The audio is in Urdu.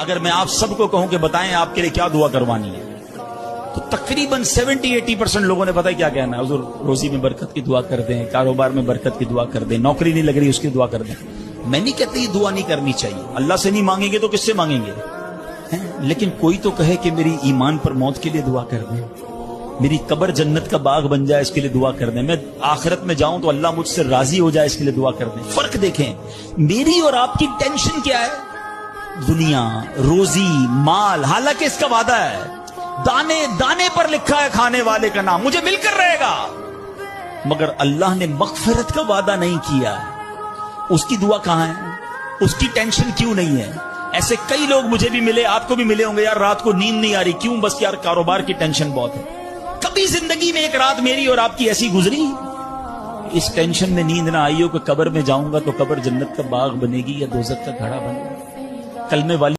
اگر میں آپ سب کو کہوں کہ بتائیں آپ کے لیے کیا دعا کروانی ہے تو تقریباً 70-80% لوگوں نے پتہ کیا کہنا ہے، حضور روزی میں برکت کی دعا کر دیں، کاروبار میں برکت کی دعا کر دیں، نوکری نہیں لگ رہی اس کی دعا کر دیں۔ میں نہیں کہتا یہ دعا نہیں کرنی چاہیے، اللہ سے نہیں مانگیں گے تو کس سے مانگیں گے؟ لیکن کوئی تو کہے کہ میری ایمان پر موت کے لیے دعا کر دیں، میری قبر جنت کا باغ بن جائے اس کے لیے دعا کر دیں، میں آخرت میں جاؤں تو اللہ مجھ سے راضی ہو جائے اس کے لیے دعا کر دیں۔ فرق دیکھیں، میری اور آپ کی ٹینشن کیا ہے؟ دنیا، روزی، مال، حالانکہ اس کا وعدہ ہے، دانے دانے پر لکھا ہے کھانے والے کا نام، مجھے مل کر رہے گا، مگر اللہ نے مغفرت کا وعدہ نہیں کیا ہے۔ اس کی دعا کہاں ہے؟ اس کی ٹینشن کیوں نہیں ہے؟ ایسے کئی لوگ مجھے بھی ملے، آپ کو بھی ملے ہوں گے، یار رات کو نیند نہیں آ رہی، کیوں؟ بس یار کاروبار کی ٹینشن بہت ہے۔ کبھی زندگی میں ایک رات میری اور آپ کی ایسی گزری اس ٹینشن میں نیند نہ آئی ہو کہ قبر میں جاؤں گا تو قبر جنت کا باغ بنے گی یا دوزخ کا گھڑا بنے گا؟ کلمے والی